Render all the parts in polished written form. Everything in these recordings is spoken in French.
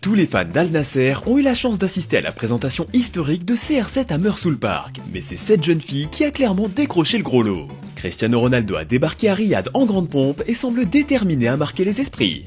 Tous les fans d'Al Nasser ont eu la chance d'assister à la présentation historique de CR7 à Mershoul Park, mais c'est cette jeune fille qui a clairement décroché le gros lot. Cristiano Ronaldo a débarqué à Riyad en grande pompe et semble déterminé à marquer les esprits.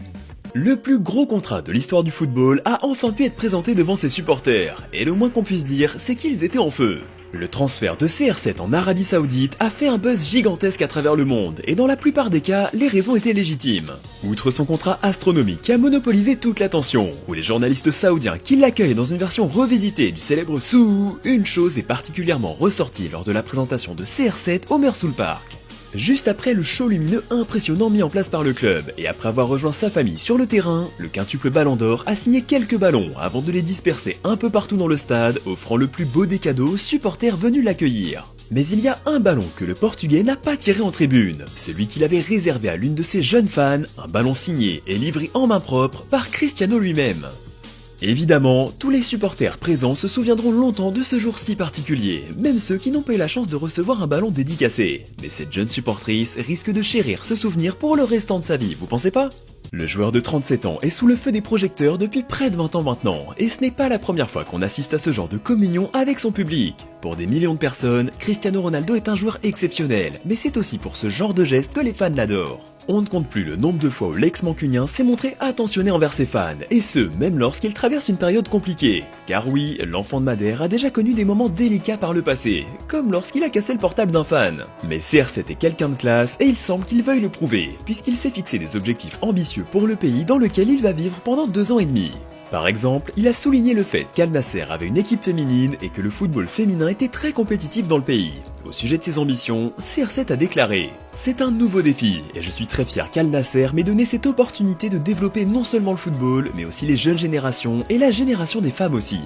Le plus gros contrat de l'histoire du football a enfin pu être présenté devant ses supporters, et le moins qu'on puisse dire, c'est qu'ils étaient en feu. Le transfert de CR7 en Arabie Saoudite a fait un buzz gigantesque à travers le monde, et dans la plupart des cas, les raisons étaient légitimes. Outre son contrat astronomique qui a monopolisé toute l'attention, ou les journalistes saoudiens qui l'accueillent dans une version revisitée du célèbre Sou, une chose est particulièrement ressortie lors de la présentation de CR7 au Mershoul Park. Juste après le show lumineux impressionnant mis en place par le club, et après avoir rejoint sa famille sur le terrain, le quintuple Ballon d'Or a signé quelques ballons avant de les disperser un peu partout dans le stade, offrant le plus beau des cadeaux aux supporters venus l'accueillir. Mais il y a un ballon que le Portugais n'a pas tiré en tribune, celui qu'il avait réservé à l'une de ses jeunes fans, un ballon signé et livré en main propre par Cristiano lui-même. Évidemment, tous les supporters présents se souviendront longtemps de ce jour si particulier, même ceux qui n'ont pas eu la chance de recevoir un ballon dédicacé. Mais cette jeune supportrice risque de chérir ce souvenir pour le restant de sa vie, vous pensez pas ? Le joueur de 37 ans est sous le feu des projecteurs depuis près de 20 ans maintenant, et ce n'est pas la première fois qu'on assiste à ce genre de communion avec son public. Pour des millions de personnes, Cristiano Ronaldo est un joueur exceptionnel, mais c'est aussi pour ce genre de geste que les fans l'adorent. On ne compte plus le nombre de fois où l'ex-mancunien s'est montré attentionné envers ses fans, et ce, même lorsqu'il traverse une période compliquée. Car oui, l'enfant de Madère a déjà connu des moments délicats par le passé, comme lorsqu'il a cassé le portable d'un fan. Mais CR7 est quelqu'un de classe, et il semble qu'il veuille le prouver, puisqu'il s'est fixé des objectifs ambitieux pour le pays dans lequel il va vivre pendant 2 ans et demi. Par exemple, il a souligné le fait qu'Al Nasser avait une équipe féminine et que le football féminin était très compétitif dans le pays. Au sujet de ses ambitions, CR7 a déclaré « C'est un nouveau défi et je suis très fier qu'Al Nasser m'ait donné cette opportunité de développer non seulement le football, mais aussi les jeunes générations et la génération des femmes aussi. »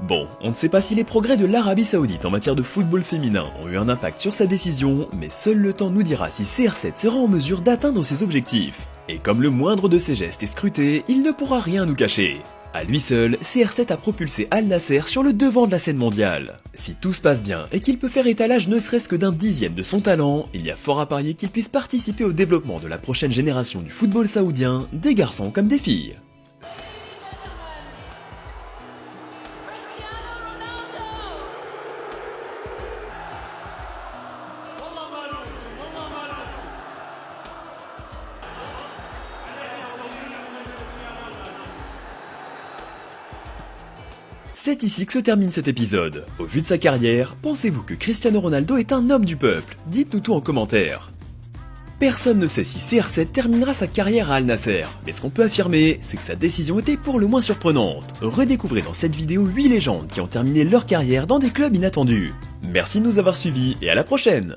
Bon, on ne sait pas si les progrès de l'Arabie Saoudite en matière de football féminin ont eu un impact sur sa décision, mais seul le temps nous dira si CR7 sera en mesure d'atteindre ses objectifs. Et comme le moindre de ses gestes est scruté, il ne pourra rien nous cacher. À lui seul, CR7 a propulsé Al Nasser sur le devant de la scène mondiale. Si tout se passe bien et qu'il peut faire étalage ne serait-ce que d'un dixième de son talent, il y a fort à parier qu'il puisse participer au développement de la prochaine génération du football saoudien, des garçons comme des filles. C'est ici que se termine cet épisode. Au vu de sa carrière, pensez-vous que Cristiano Ronaldo est un homme du peuple? Dites-nous tout en commentaire. Personne ne sait si CR7 terminera sa carrière à Al Nasser, mais ce qu'on peut affirmer, c'est que sa décision était pour le moins surprenante. Redécouvrez dans cette vidéo 8 légendes qui ont terminé leur carrière dans des clubs inattendus. Merci de nous avoir suivis et à la prochaine!